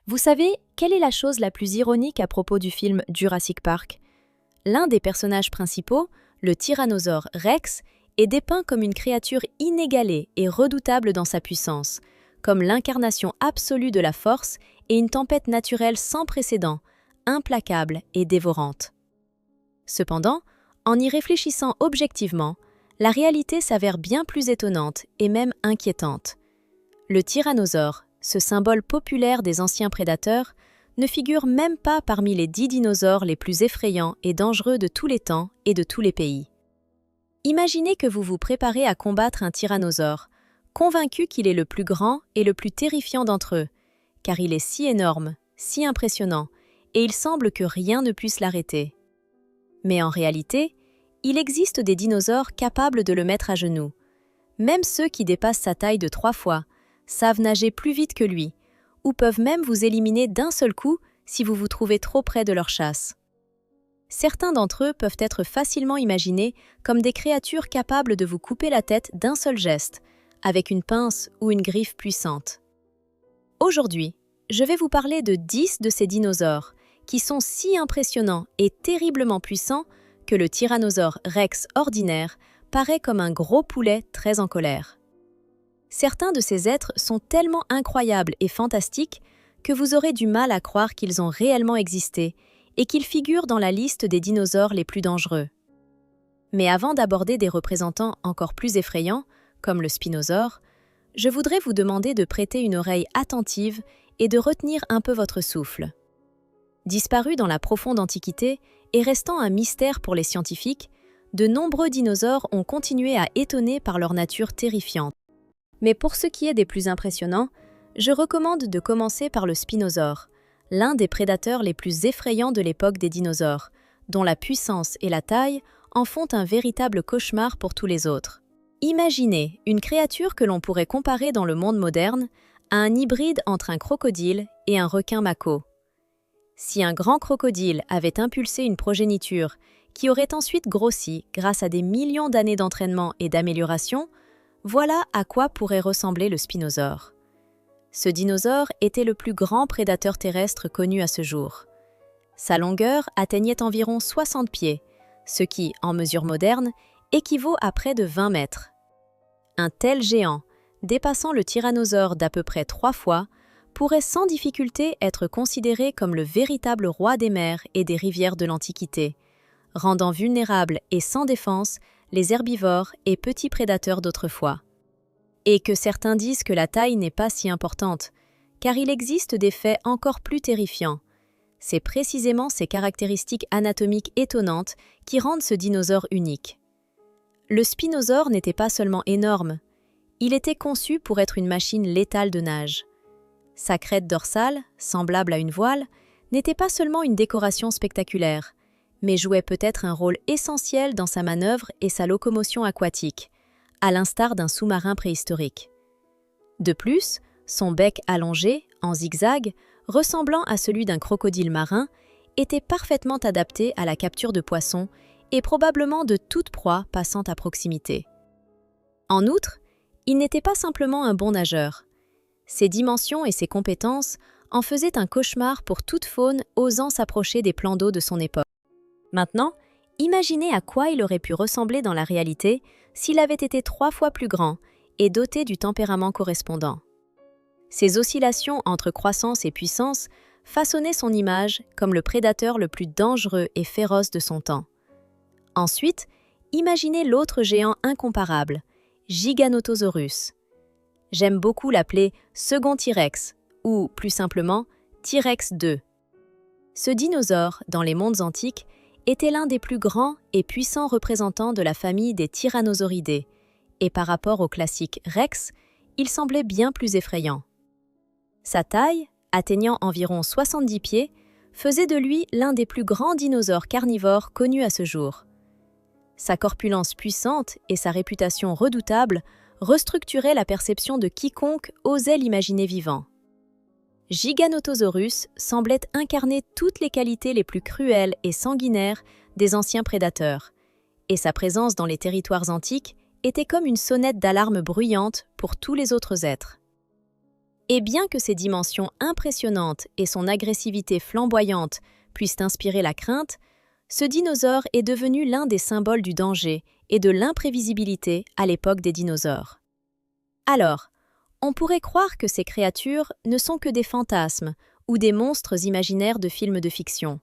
Vous savez, quelle est la chose la plus ironique à propos du film Jurassic Park? L'un des personnages principaux, le tyrannosaure Rex, est dépeint comme une créature inégalée et redoutable dans sa puissance, comme l'incarnation absolue de la force et une tempête naturelle sans précédent, implacable et dévorante. Cependant, en y réfléchissant objectivement, la réalité s'avère bien plus étonnante et même inquiétante. Le tyrannosaure, ce symbole populaire des anciens prédateurs, ne figure même pas parmi les 10 dinosaures les plus effrayants et dangereux de tous les temps et de tous les pays. Imaginez que vous vous préparez à combattre un tyrannosaure, convaincu qu'il est le plus grand et le plus terrifiant d'entre eux, car il est si énorme, si impressionnant, et il semble que rien ne puisse l'arrêter. Mais en réalité, il existe des dinosaures capables de le mettre à genoux. Même ceux qui dépassent sa taille de 3 fois, savent nager plus vite que lui, ou peuvent même vous éliminer d'un seul coup si vous vous trouvez trop près de leur chasse. Certains d'entre eux peuvent être facilement imaginés comme des créatures capables de vous couper la tête d'un seul geste, avec une pince ou une griffe puissante. Aujourd'hui, je vais vous parler de 10 de ces dinosaures, qui sont si impressionnants et terriblement puissants que le tyrannosaure Rex ordinaire paraît comme un gros poulet très en colère. Certains de ces êtres sont tellement incroyables et fantastiques que vous aurez du mal à croire qu'ils ont réellement existé et qu'ils figurent dans la liste des dinosaures les plus dangereux. Mais avant d'aborder des représentants encore plus effrayants, comme le spinosaure, je voudrais vous demander de prêter une oreille attentive et de retenir un peu votre souffle. Disparus dans la profonde Antiquité et restant un mystère pour les scientifiques, de nombreux dinosaures ont continué à étonner par leur nature terrifiante. Mais pour ce qui est des plus impressionnants, je recommande de commencer par le spinosaure, l'un des prédateurs les plus effrayants de l'époque des dinosaures, dont la puissance et la taille en font un véritable cauchemar pour tous les autres. Imaginez une créature que l'on pourrait comparer dans le monde moderne à un hybride entre un crocodile et un requin mako. Si un grand crocodile avait impulsé une progéniture qui aurait ensuite grossi grâce à des millions d'années d'entraînement et d'amélioration, voilà à quoi pourrait ressembler le spinosaure. Ce dinosaure était le plus grand prédateur terrestre connu à ce jour. Sa longueur atteignait environ 60 pieds, ce qui, en mesure moderne, équivaut à près de 20 mètres. Un tel géant, dépassant le tyrannosaure d'à peu près 3 fois, pourrait sans difficulté être considéré comme le véritable roi des mers et des rivières de l'Antiquité, rendant vulnérables et sans défense les herbivores et petits prédateurs d'autrefois. Et que certains disent que la taille n'est pas si importante, car il existe des faits encore plus terrifiants. C'est précisément ces caractéristiques anatomiques étonnantes qui rendent ce dinosaure unique. Le spinosaure n'était pas seulement énorme, il était conçu pour être une machine létale de nage. Sa crête dorsale, semblable à une voile, n'était pas seulement une décoration spectaculaire, mais jouait peut-être un rôle essentiel dans sa manœuvre et sa locomotion aquatique, à l'instar d'un sous-marin préhistorique. De plus, son bec allongé, en zigzag, ressemblant à celui d'un crocodile marin, était parfaitement adapté à la capture de poissons et probablement de toute proie passant à proximité. En outre, il n'était pas simplement un bon nageur. Ses dimensions et ses compétences en faisaient un cauchemar pour toute faune osant s'approcher des plans d'eau de son époque. Maintenant, imaginez à quoi il aurait pu ressembler dans la réalité s'il avait été 3 fois plus grand et doté du tempérament correspondant. Ces oscillations entre croissance et puissance façonnaient son image comme le prédateur le plus dangereux et féroce de son temps. Ensuite, imaginez l'autre géant incomparable, Giganotosaurus. J'aime beaucoup l'appeler second T-Rex, ou plus simplement T-Rex 2. Ce dinosaure, dans les mondes antiques, était l'un des plus grands et puissants représentants de la famille des Tyrannosauridés, et par rapport au classique Rex, il semblait bien plus effrayant. Sa taille, atteignant environ 70 pieds, faisait de lui l'un des plus grands dinosaures carnivores connus à ce jour. Sa corpulence puissante et sa réputation redoutable restructuraient la perception de quiconque osait l'imaginer vivant. Giganotosaurus semblait incarner toutes les qualités les plus cruelles et sanguinaires des anciens prédateurs, et sa présence dans les territoires antiques était comme une sonnette d'alarme bruyante pour tous les autres êtres. Et bien que ses dimensions impressionnantes et son agressivité flamboyante puissent inspirer la crainte, ce dinosaure est devenu l'un des symboles du danger et de l'imprévisibilité à l'époque des dinosaures. Alors, on pourrait croire que ces créatures ne sont que des fantasmes ou des monstres imaginaires de films de fiction.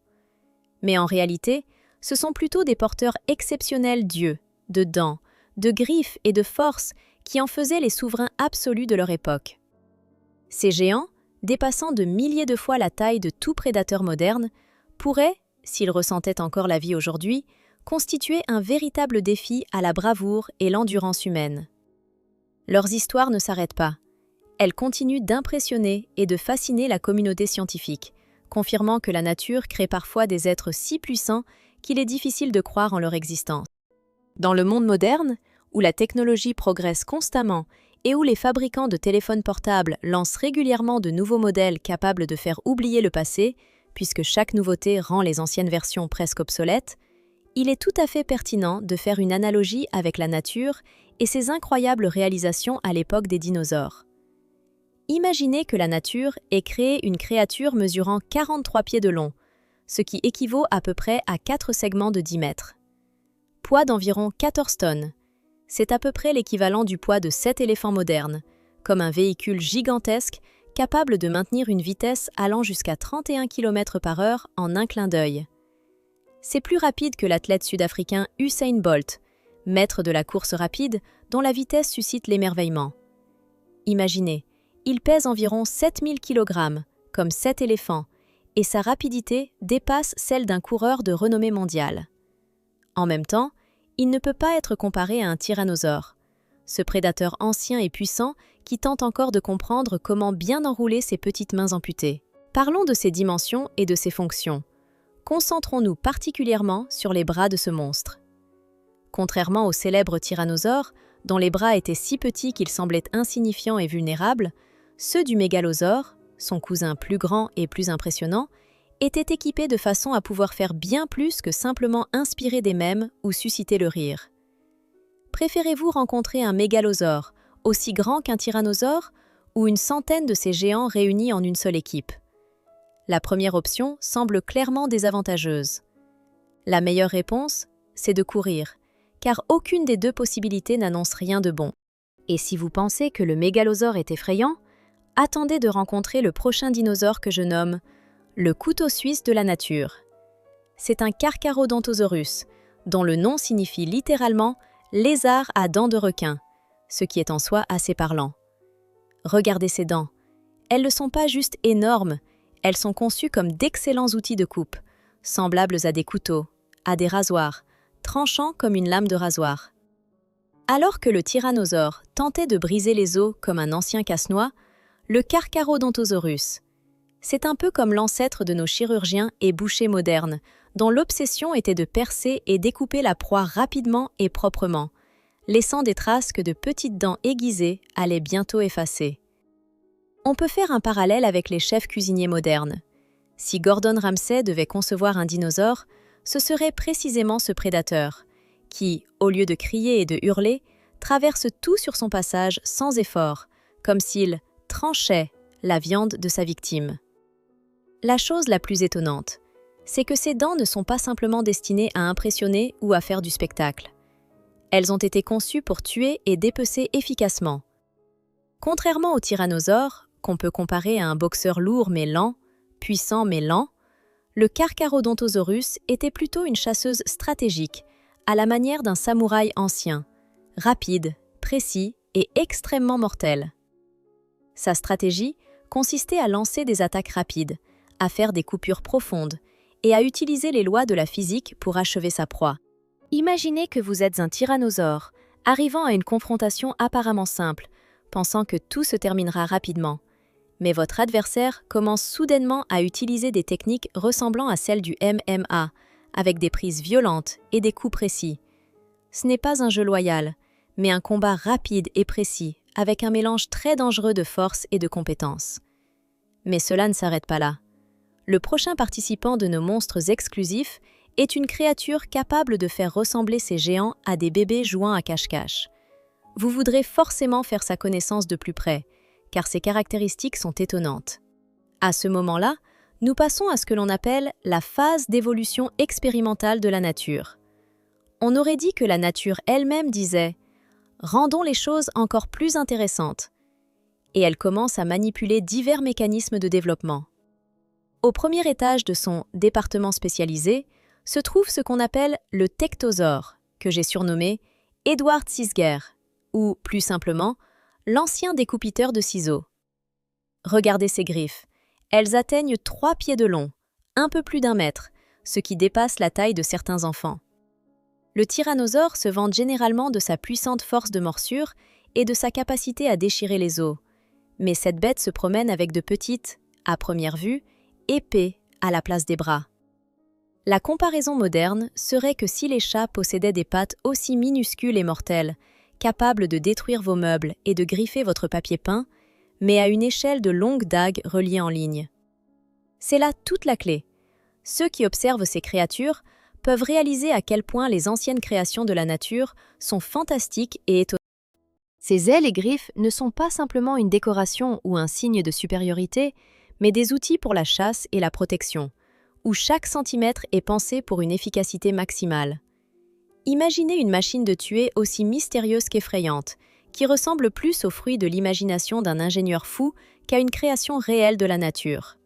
Mais en réalité, ce sont plutôt des porteurs exceptionnels d'yeux, de dents, de griffes et de force qui en faisaient les souverains absolus de leur époque. Ces géants, dépassant de milliers de fois la taille de tout prédateur moderne, pourraient, s'ils ressentaient encore la vie aujourd'hui, constituer un véritable défi à la bravoure et l'endurance humaine. Leurs histoires ne s'arrêtent pas. Elles continuent d'impressionner et de fasciner la communauté scientifique, confirmant que la nature crée parfois des êtres si puissants qu'il est difficile de croire en leur existence. Dans le monde moderne, où la technologie progresse constamment et où les fabricants de téléphones portables lancent régulièrement de nouveaux modèles capables de faire oublier le passé, puisque chaque nouveauté rend les anciennes versions presque obsolètes, il est tout à fait pertinent de faire une analogie avec la nature et ses incroyables réalisations à l'époque des dinosaures. Imaginez que la nature ait créé une créature mesurant 43 pieds de long, ce qui équivaut à peu près à 4 segments de 10 mètres. Poids d'environ 14 tonnes. C'est à peu près l'équivalent du poids de 7 éléphants modernes, comme un véhicule gigantesque capable de maintenir une vitesse allant jusqu'à 31 km/h en un clin d'œil. C'est plus rapide que l'athlète sud-africain Usain Bolt, maître de la course rapide dont la vitesse suscite l'émerveillement. Imaginez, il pèse environ 7000 kg, comme 7 éléphants, et sa rapidité dépasse celle d'un coureur de renommée mondiale. En même temps, il ne peut pas être comparé à un tyrannosaure, ce prédateur ancien et puissant qui tente encore de comprendre comment bien enrouler ses petites mains amputées. Parlons de ses dimensions et de ses fonctions. Concentrons-nous particulièrement sur les bras de ce monstre. Contrairement au célèbre tyrannosaure, dont les bras étaient si petits qu'ils semblaient insignifiants et vulnérables, ceux du mégalosaure, son cousin plus grand et plus impressionnant, étaient équipés de façon à pouvoir faire bien plus que simplement inspirer des mèmes ou susciter le rire. Préférez-vous rencontrer un mégalosaure, aussi grand qu'un tyrannosaure, ou une centaine de ces géants réunis en une seule équipe? La première option semble clairement désavantageuse. La meilleure réponse, c'est de courir, car aucune des deux possibilités n'annonce rien de bon. Et si vous pensez que le mégalosaure est effrayant, attendez de rencontrer le prochain dinosaure que je nomme le couteau suisse de la nature. C'est un Carcharodontosaurus, dont le nom signifie littéralement « lézard à dents de requin », ce qui est en soi assez parlant. Regardez ses dents. Elles ne sont pas juste énormes, elles sont conçues comme d'excellents outils de coupe, semblables à des couteaux, à des rasoirs, tranchants comme une lame de rasoir. Alors que le tyrannosaure tentait de briser les os comme un ancien casse-noix, le Carcharodontosaurus, c'est un peu comme l'ancêtre de nos chirurgiens et bouchers modernes, dont l'obsession était de percer et découper la proie rapidement et proprement, laissant des traces que de petites dents aiguisées allaient bientôt effacer. On peut faire un parallèle avec les chefs cuisiniers modernes. Si Gordon Ramsay devait concevoir un dinosaure, ce serait précisément ce prédateur, qui, au lieu de crier et de hurler, traverse tout sur son passage sans effort, comme s'il tranchait la viande de sa victime. La chose la plus étonnante, c'est que ces dents ne sont pas simplement destinées à impressionner ou à faire du spectacle. Elles ont été conçues pour tuer et dépecer efficacement. Contrairement au tyrannosaure, qu'on peut comparer à un boxeur lourd mais lent, puissant mais lent, le Carcharodontosaurus était plutôt une chasseuse stratégique, à la manière d'un samouraï ancien, rapide, précis et extrêmement mortel. Sa stratégie consistait à lancer des attaques rapides, à faire des coupures profondes et à utiliser les lois de la physique pour achever sa proie. Imaginez que vous êtes un tyrannosaure, arrivant à une confrontation apparemment simple, pensant que tout se terminera rapidement. Mais votre adversaire commence soudainement à utiliser des techniques ressemblant à celles du MMA, avec des prises violentes et des coups précis. Ce n'est pas un jeu loyal, mais un combat rapide et précis, avec un mélange très dangereux de force et de compétence. Mais cela ne s'arrête pas là. Le prochain participant de nos monstres exclusifs est une créature capable de faire ressembler ces géants à des bébés jouant à cache-cache. Vous voudrez forcément faire sa connaissance de plus près, car ses caractéristiques sont étonnantes. À ce moment-là, nous passons à ce que l'on appelle la phase d'évolution expérimentale de la nature. On aurait dit que la nature elle-même disait « rendons les choses encore plus intéressantes » et elle commence à manipuler divers mécanismes de développement. Au premier étage de son département spécialisé se trouve ce qu'on appelle le tectosaure, que j'ai surnommé Edward Sisger, ou plus simplement, l'ancien découpiteur de ciseaux. Regardez ses griffes. Elles atteignent 3 pieds de long, un peu plus d'1 mètre, ce qui dépasse la taille de certains enfants. Le tyrannosaure se vante généralement de sa puissante force de morsure et de sa capacité à déchirer les os. Mais cette bête se promène avec de petites, à première vue, épées à la place des bras. La comparaison moderne serait que si les chats possédaient des pattes aussi minuscules et mortelles, capables de détruire vos meubles et de griffer votre papier peint, mais à une échelle de longues dagues reliées en ligne. C'est là toute la clé. Ceux qui observent ces créatures peuvent réaliser à quel point les anciennes créations de la nature sont fantastiques et étonnantes. Ces ailes et griffes ne sont pas simplement une décoration ou un signe de supériorité, mais des outils pour la chasse et la protection, où chaque centimètre est pensé pour une efficacité maximale. Imaginez une machine de tuer aussi mystérieuse qu'effrayante, qui ressemble plus au fruit de l'imagination d'un ingénieur fou qu'à une création réelle de la nature.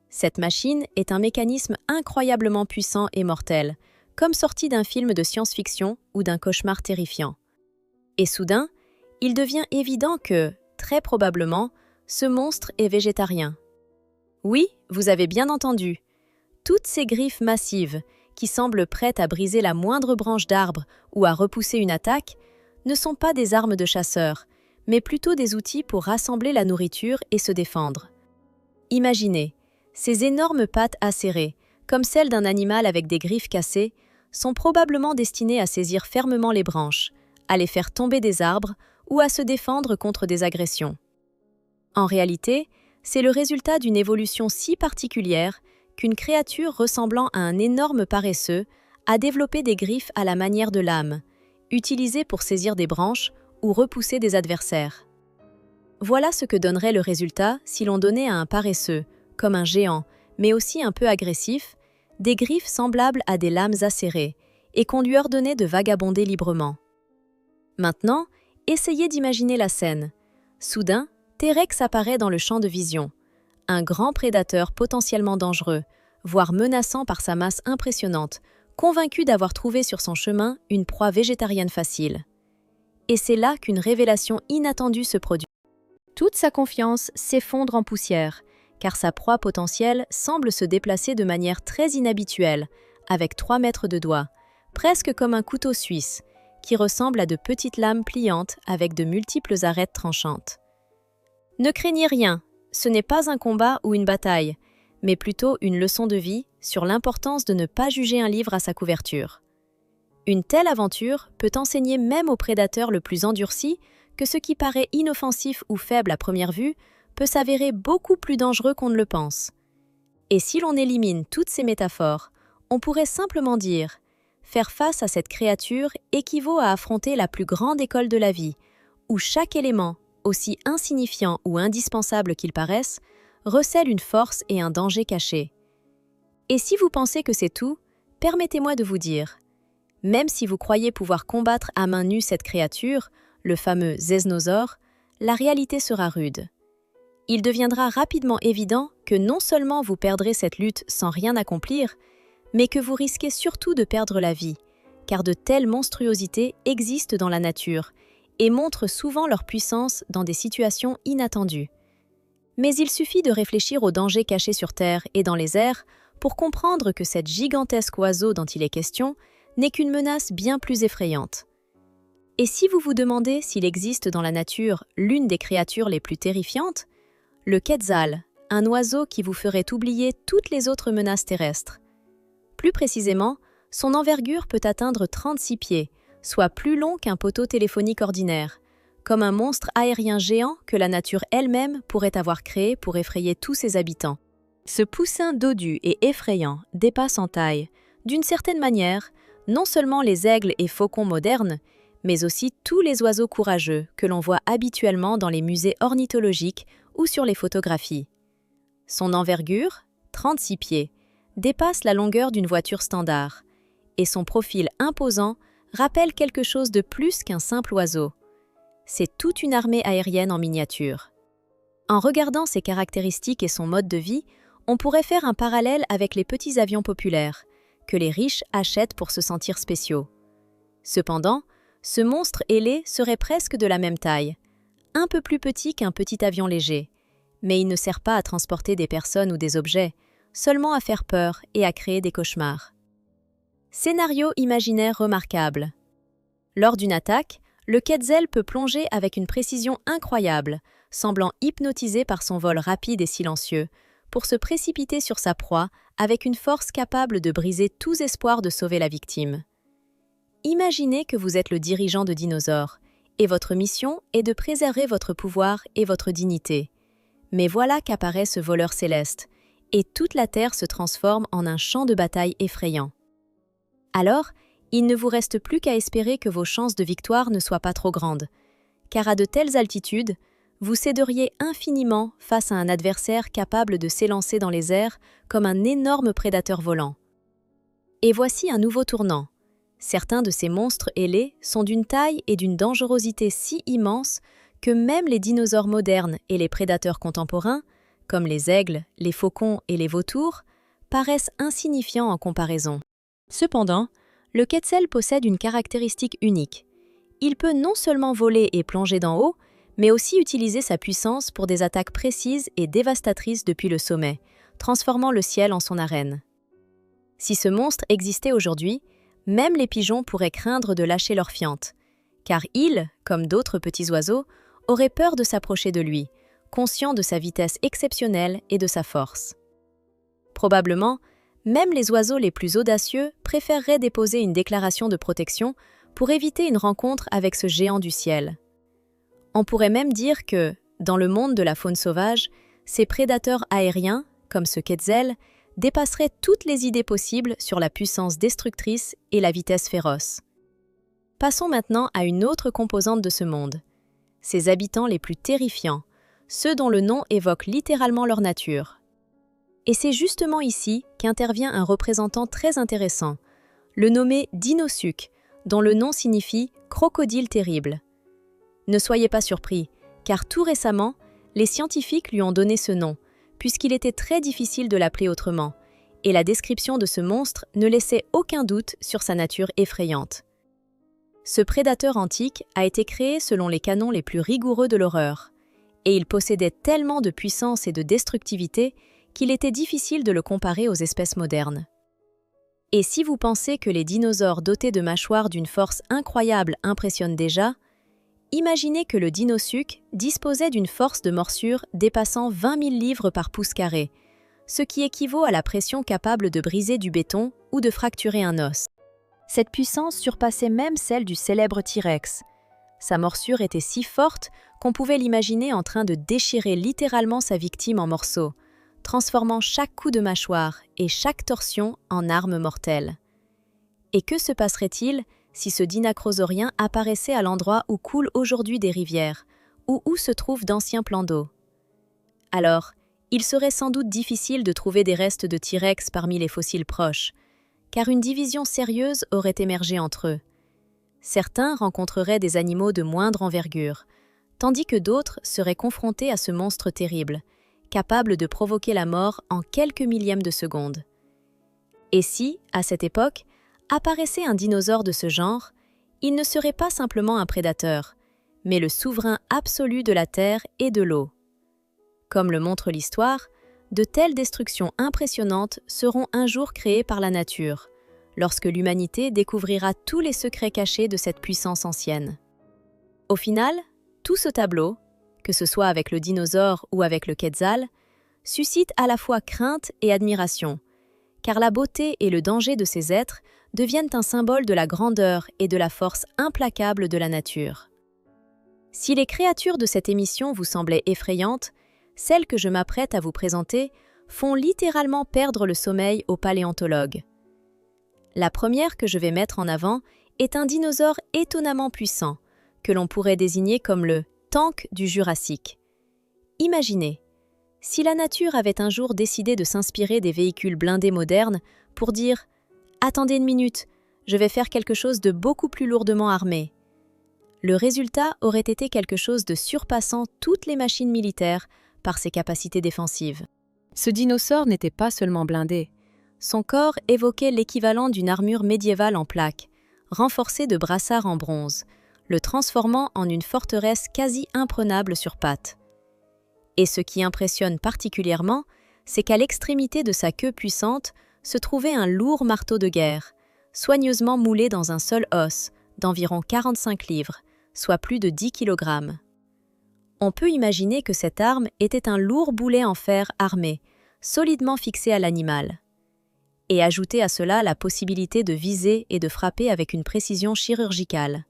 Cette machine est un mécanisme incroyablement puissant et mortel, comme sorti d'un film de science-fiction ou d'un cauchemar terrifiant. Et soudain, il devient évident que, très probablement, ce monstre est végétarien. Oui, vous avez bien entendu. Toutes ces griffes massives, qui semblent prêtes à briser la moindre branche d'arbre ou à repousser une attaque, ne sont pas des armes de chasseurs, mais plutôt des outils pour rassembler la nourriture et se défendre. Imaginez, ces énormes pattes acérées, comme celles d'un animal avec des griffes cassées, sont probablement destinées à saisir fermement les branches, à les faire tomber des arbres ou à se défendre contre des agressions. En réalité, c'est le résultat d'une évolution si particulière qu'une créature ressemblant à un énorme paresseux a développé des griffes à la manière de lames, utilisées pour saisir des branches ou repousser des adversaires. Voilà ce que donnerait le résultat si l'on donnait à un paresseux, comme un géant, mais aussi un peu agressif, des griffes semblables à des lames acérées, et qu'on lui ordonnait de vagabonder librement. Maintenant, essayez d'imaginer la scène. Soudain, T-Rex apparaît dans le champ de vision. Un grand prédateur potentiellement dangereux, voire menaçant par sa masse impressionnante, convaincu d'avoir trouvé sur son chemin une proie végétarienne facile. Et c'est là qu'une révélation inattendue se produit. Toute sa confiance s'effondre en poussière, car sa proie potentielle semble se déplacer de manière très inhabituelle, avec 3 mètres de doigts, presque comme un couteau suisse, qui ressemble à de petites lames pliantes avec de multiples arêtes tranchantes. Ne craignez rien, ce n'est pas un combat ou une bataille, mais plutôt une leçon de vie sur l'importance de ne pas juger un livre à sa couverture. Une telle aventure peut enseigner même au prédateur le plus endurci que ce qui paraît inoffensif ou faible à première vue peut s'avérer beaucoup plus dangereux qu'on ne le pense. Et si l'on élimine toutes ces métaphores, on pourrait simplement dire « faire face à cette créature équivaut à affronter la plus grande école de la vie, où chaque élément, aussi insignifiant ou indispensable qu'il paraisse, recèle une force et un danger cachés. » Et si vous pensez que c'est tout, permettez-moi de vous dire, même si vous croyez pouvoir combattre à main nue cette créature, le fameux zesnosaure, la réalité sera rude. Il deviendra rapidement évident que non seulement vous perdrez cette lutte sans rien accomplir, mais que vous risquez surtout de perdre la vie, car de telles monstruosités existent dans la nature et montrent souvent leur puissance dans des situations inattendues. Mais il suffit de réfléchir aux dangers cachés sur Terre et dans les airs pour comprendre que cet gigantesque oiseau dont il est question n'est qu'une menace bien plus effrayante. Et si vous vous demandez s'il existe dans la nature l'une des créatures les plus terrifiantes, le quetzal, un oiseau qui vous ferait oublier toutes les autres menaces terrestres. Plus précisément, son envergure peut atteindre 36 pieds, soit plus long qu'un poteau téléphonique ordinaire, comme un monstre aérien géant que la nature elle-même pourrait avoir créé pour effrayer tous ses habitants. Ce poussin dodu et effrayant dépasse en taille, d'une certaine manière, non seulement les aigles et faucons modernes, mais aussi tous les oiseaux courageux que l'on voit habituellement dans les musées ornithologiques ou sur les photographies. Son envergure, 36 pieds, dépasse la longueur d'une voiture standard, et son profil imposant rappelle quelque chose de plus qu'un simple oiseau. C'est toute une armée aérienne en miniature. En regardant ses caractéristiques et son mode de vie, on pourrait faire un parallèle avec les petits avions populaires, que les riches achètent pour se sentir spéciaux. Cependant, ce monstre ailé serait presque de la même taille, un peu plus petit qu'un petit avion léger, mais il ne sert pas à transporter des personnes ou des objets, seulement à faire peur et à créer des cauchemars. Scénario imaginaire remarquable. Lors d'une attaque, le Quetzal peut plonger avec une précision incroyable, semblant hypnotisé par son vol rapide et silencieux, pour se précipiter sur sa proie avec une force capable de briser tout espoir de sauver la victime. Imaginez que vous êtes le dirigeant de dinosaures, et votre mission est de préserver votre pouvoir et votre dignité. Mais voilà qu'apparaît ce voleur céleste, et toute la Terre se transforme en un champ de bataille effrayant. Alors, il ne vous reste plus qu'à espérer que vos chances de victoire ne soient pas trop grandes, car à de telles altitudes, vous céderiez infiniment face à un adversaire capable de s'élancer dans les airs comme un énorme prédateur volant. Et voici un nouveau tournant. Certains de ces monstres ailés sont d'une taille et d'une dangerosité si immense que même les dinosaures modernes et les prédateurs contemporains, comme les aigles, les faucons et les vautours, paraissent insignifiants en comparaison. Cependant, le Quetzal possède une caractéristique unique. Il peut non seulement voler et plonger d'en haut, mais aussi utiliser sa puissance pour des attaques précises et dévastatrices depuis le sommet, transformant le ciel en son arène. Si ce monstre existait aujourd'hui, même les pigeons pourraient craindre de lâcher leur fiente, car ils, comme d'autres petits oiseaux, auraient peur de s'approcher de lui, conscients de sa vitesse exceptionnelle et de sa force. Probablement, même les oiseaux les plus audacieux préféreraient déposer une déclaration de protection pour éviter une rencontre avec ce géant du ciel. On pourrait même dire que, dans le monde de la faune sauvage, ces prédateurs aériens, comme ce Quetzal, dépasseraient toutes les idées possibles sur la puissance destructrice et la vitesse féroce. Passons maintenant à une autre composante de ce monde, ses habitants les plus terrifiants, ceux dont le nom évoque littéralement leur nature. Et c'est justement ici qu'intervient un représentant très intéressant, le nommé Dinosuque, dont le nom signifie « crocodile terrible ». Ne soyez pas surpris, car tout récemment, les scientifiques lui ont donné ce nom, puisqu'il était très difficile de l'appeler autrement, et la description de ce monstre ne laissait aucun doute sur sa nature effrayante. Ce prédateur antique a été créé selon les canons les plus rigoureux de l'horreur, et il possédait tellement de puissance et de destructivité qu'il était difficile de le comparer aux espèces modernes. Et si vous pensez que les dinosaures dotés de mâchoires d'une force incroyable impressionnent déjà, imaginez que le Dinosuque disposait d'une force de morsure dépassant 20 000 livres par pouce carré, ce qui équivaut à la pression capable de briser du béton ou de fracturer un os. Cette puissance surpassait même celle du célèbre T-Rex. Sa morsure était si forte qu'on pouvait l'imaginer en train de déchirer littéralement sa victime en morceaux, transformant chaque coup de mâchoire et chaque torsion en arme mortelle. Et que se passerait-il si ce dynacrosaurien apparaissait à l'endroit où coulent aujourd'hui des rivières, ou où se trouvent d'anciens plans d'eau? Alors, il serait sans doute difficile de trouver des restes de T-Rex parmi les fossiles proches, car une division sérieuse aurait émergé entre eux. Certains rencontreraient des animaux de moindre envergure, tandis que d'autres seraient confrontés à ce monstre terrible, capable de provoquer la mort en quelques millièmes de seconde. Et si, à cette époque, apparaissait un dinosaure de ce genre, il ne serait pas simplement un prédateur, mais le souverain absolu de la terre et de l'eau. Comme le montre l'histoire, de telles destructions impressionnantes seront un jour créées par la nature, lorsque l'humanité découvrira tous les secrets cachés de cette puissance ancienne. Au final, tout ce tableau, que ce soit avec le dinosaure ou avec le Quetzal, suscite à la fois crainte et admiration, car la beauté et le danger de ces êtres deviennent un symbole de la grandeur et de la force implacable de la nature. Si les créatures de cette émission vous semblaient effrayantes, celles que je m'apprête à vous présenter font littéralement perdre le sommeil aux paléontologues. La première que je vais mettre en avant est un dinosaure étonnamment puissant, que l'on pourrait désigner comme le tank du Jurassique. Imaginez, si la nature avait un jour décidé de s'inspirer des véhicules blindés modernes pour dire « Attendez une minute, je vais faire quelque chose de beaucoup plus lourdement armé », le résultat aurait été quelque chose de surpassant toutes les machines militaires par ses capacités défensives. Ce dinosaure n'était pas seulement blindé. Son corps évoquait l'équivalent d'une armure médiévale en plaques, renforcée de brassards en bronze, le transformant en une forteresse quasi imprenable sur pattes. Et ce qui impressionne particulièrement, c'est qu'à l'extrémité de sa queue puissante se trouvait un lourd marteau de guerre, soigneusement moulé dans un seul os, d'environ 45 livres, soit plus de 10 kg. On peut imaginer que cette arme était un lourd boulet en fer armé, solidement fixé à l'animal. Et ajouter à cela la possibilité de viser et de frapper avec une précision chirurgicale.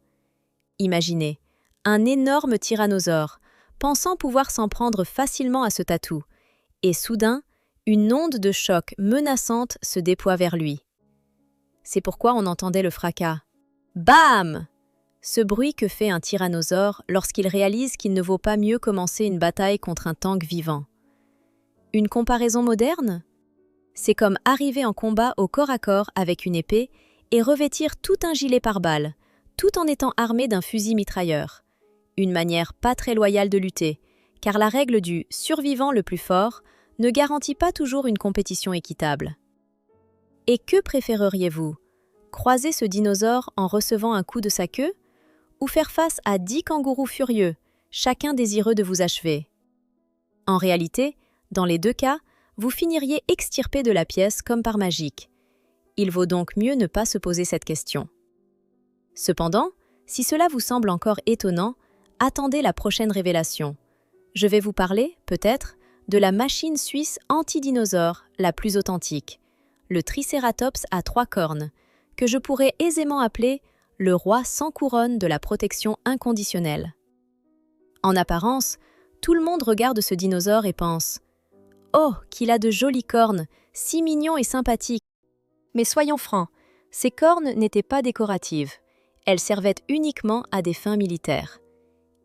Imaginez, un énorme tyrannosaure, pensant pouvoir s'en prendre facilement à ce tatou, et soudain, une onde de choc menaçante se déploie vers lui. C'est pourquoi on entendait le fracas. Bam! Ce bruit que fait un tyrannosaure lorsqu'il réalise qu'il ne vaut pas mieux commencer une bataille contre un tank vivant. Une comparaison moderne? C'est comme arriver en combat au corps à corps avec une épée et revêtir tout un gilet pare-balles, tout en étant armé d'un fusil mitrailleur. Une manière pas très loyale de lutter, car la règle du « survivant le plus fort » ne garantit pas toujours une compétition équitable. Et que préféreriez-vous? Croiser ce dinosaure en recevant un coup de sa queue? Ou faire face à 10 kangourous furieux, chacun désireux de vous achever? En réalité, dans les deux cas, vous finiriez extirpé de la pièce comme par magique. Il vaut donc mieux ne pas se poser cette question. Cependant, si cela vous semble encore étonnant, attendez la prochaine révélation. Je vais vous parler, peut-être, de la machine suisse anti-dinosaure la plus authentique, le Triceratops à 3 cornes, que je pourrais aisément appeler le roi sans couronne de la protection inconditionnelle. En apparence, tout le monde regarde ce dinosaure et pense « Oh, qu'il a de jolies cornes, si mignon et sympathique !» Mais soyons francs, ces cornes n'étaient pas décoratives. Elles servaient uniquement à des fins militaires.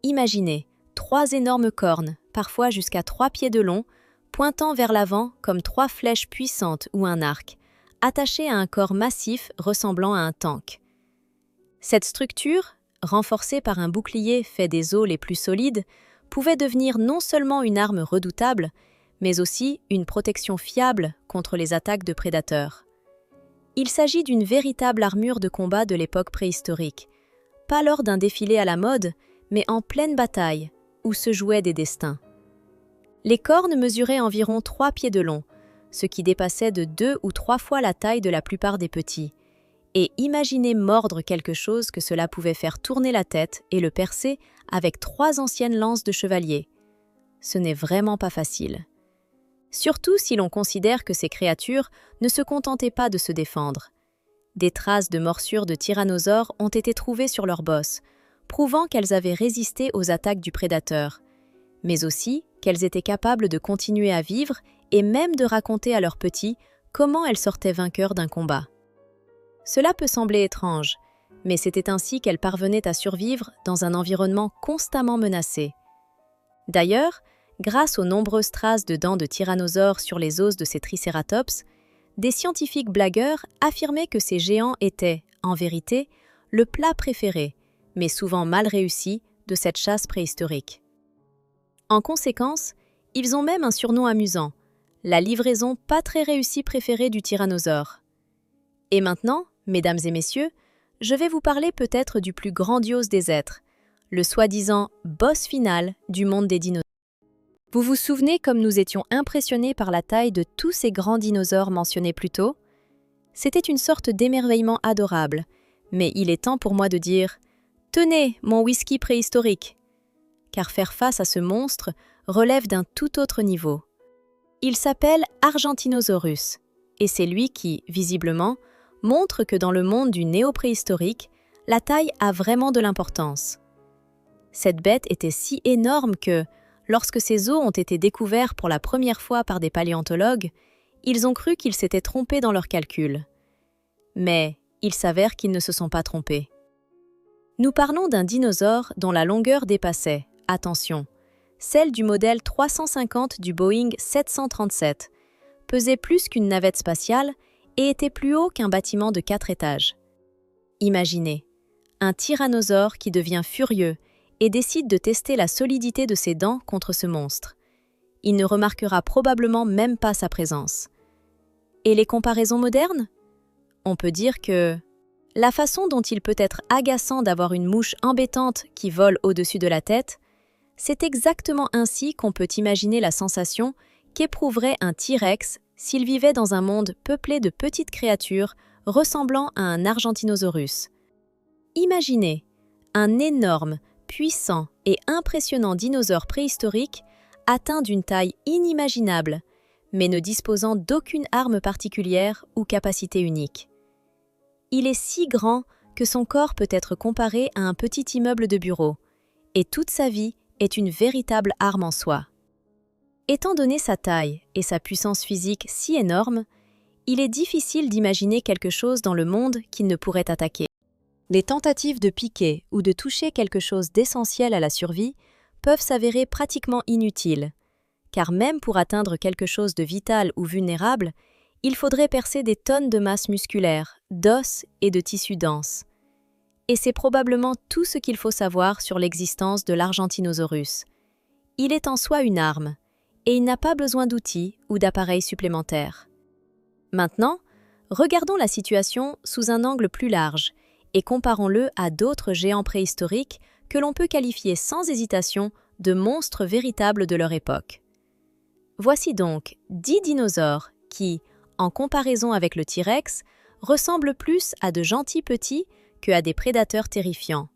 Imaginez 3 énormes cornes, parfois jusqu'à 3 pieds de long, pointant vers l'avant comme 3 flèches puissantes ou un arc, attachées à un corps massif ressemblant à un tank. Cette structure, renforcée par un bouclier fait des os les plus solides, pouvait devenir non seulement une arme redoutable, mais aussi une protection fiable contre les attaques de prédateurs. Il s'agit d'une véritable armure de combat de l'époque préhistorique, pas lors d'un défilé à la mode, mais en pleine bataille, où se jouaient des destins. Les cornes mesuraient environ 3 pieds de long, ce qui dépassait de 2 ou 3 fois la taille de la plupart des petits. Et imaginez mordre quelque chose que cela pouvait faire tourner la tête et le percer avec 3 anciennes lances de chevalier. Ce n'est vraiment pas facile. Surtout si l'on considère que ces créatures ne se contentaient pas de se défendre. Des traces de morsures de tyrannosaures ont été trouvées sur leur bosse, prouvant qu'elles avaient résisté aux attaques du prédateur, mais aussi qu'elles étaient capables de continuer à vivre et même de raconter à leurs petits comment elles sortaient vainqueurs d'un combat. Cela peut sembler étrange, mais c'était ainsi qu'elles parvenaient à survivre dans un environnement constamment menacé. D'ailleurs, grâce aux nombreuses traces de dents de tyrannosaures sur les os de ces tricératops, des scientifiques blagueurs affirmaient que ces géants étaient, en vérité, le plat préféré, mais souvent mal réussi, de cette chasse préhistorique. En conséquence, ils ont même un surnom amusant, la livraison pas très réussie préférée du tyrannosaure. Et maintenant, mesdames et messieurs, je vais vous parler peut-être du plus grandiose des êtres, le soi-disant boss final du monde des dinosaures. Vous vous souvenez comme nous étions impressionnés par la taille de tous ces grands dinosaures mentionnés plus tôt? C'était une sorte d'émerveillement adorable, mais il est temps pour moi de dire « Tenez, mon whisky préhistorique !» Car faire face à ce monstre relève d'un tout autre niveau. Il s'appelle Argentinosaurus, et c'est lui qui, visiblement, montre que dans le monde du néo-préhistorique, la taille a vraiment de l'importance. Cette bête était si énorme que, lorsque ses os ont été découverts pour la première fois par des paléontologues, ils ont cru qu'ils s'étaient trompés dans leurs calculs. Mais il s'avère qu'ils ne se sont pas trompés. Nous parlons d'un dinosaure dont la longueur dépassait, attention, celle du modèle 350 du Boeing 737, pesait plus qu'une navette spatiale et était plus haut qu'un bâtiment de 4 étages. Imaginez, un tyrannosaure qui devient furieux et décide de tester la solidité de ses dents contre ce monstre. Il ne remarquera probablement même pas sa présence. Et les comparaisons modernes? On peut dire que la façon dont il peut être agaçant d'avoir une mouche embêtante qui vole au-dessus de la tête, c'est exactement ainsi qu'on peut imaginer la sensation qu'éprouverait un T-Rex s'il vivait dans un monde peuplé de petites créatures ressemblant à un Argentinosaurus. Imaginez un énorme, puissant et impressionnant dinosaure préhistorique atteint d'une taille inimaginable, mais ne disposant d'aucune arme particulière ou capacité unique. Il est si grand que son corps peut être comparé à un petit immeuble de bureau, et toute sa vie est une véritable arme en soi. Étant donné sa taille et sa puissance physique si énorme, il est difficile d'imaginer quelque chose dans le monde qu'il ne pourrait attaquer. Les tentatives de piquer ou de toucher quelque chose d'essentiel à la survie peuvent s'avérer pratiquement inutiles, car même pour atteindre quelque chose de vital ou vulnérable, il faudrait percer des tonnes de masse musculaire, d'os et de tissus denses. Et c'est probablement tout ce qu'il faut savoir sur l'existence de l'Argentinosaurus. Il est en soi une arme, et il n'a pas besoin d'outils ou d'appareils supplémentaires. Maintenant, regardons la situation sous un angle plus large et comparons-le à d'autres géants préhistoriques que l'on peut qualifier sans hésitation de monstres véritables de leur époque. Voici donc 10 dinosaures qui, en comparaison avec le T-Rex, ressemblent plus à de gentils petits qu'à des prédateurs terrifiants.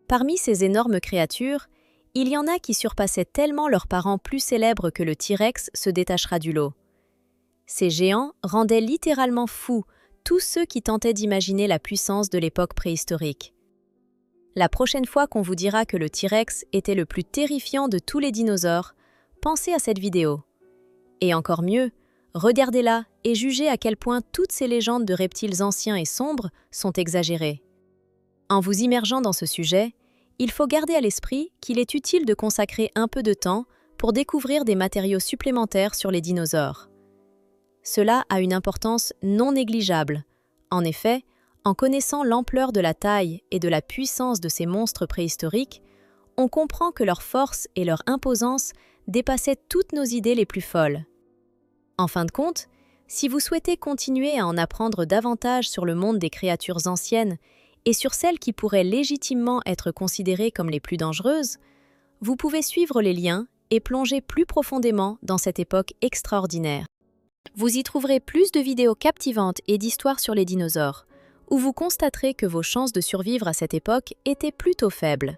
Parmi ces énormes créatures, il y en a qui surpassaient tellement leurs parents plus célèbres que le T-Rex se détachera du lot. Ces géants rendaient littéralement fous tous ceux qui tentaient d'imaginer la puissance de l'époque préhistorique. La prochaine fois qu'on vous dira que le T-Rex était le plus terrifiant de tous les dinosaures, pensez à cette vidéo. Et encore mieux, regardez-la et jugez à quel point toutes ces légendes de reptiles anciens et sombres sont exagérées. En vous immergeant dans ce sujet, il faut garder à l'esprit qu'il est utile de consacrer un peu de temps pour découvrir des matériaux supplémentaires sur les dinosaures. Cela a une importance non négligeable. En effet, en connaissant l'ampleur de la taille et de la puissance de ces monstres préhistoriques, on comprend que leur force et leur imposance dépassaient toutes nos idées les plus folles. En fin de compte, si vous souhaitez continuer à en apprendre davantage sur le monde des créatures anciennes et sur celles qui pourraient légitimement être considérées comme les plus dangereuses, vous pouvez suivre les liens et plonger plus profondément dans cette époque extraordinaire. Vous y trouverez plus de vidéos captivantes et d'histoires sur les dinosaures, où vous constaterez que vos chances de survivre à cette époque étaient plutôt faibles.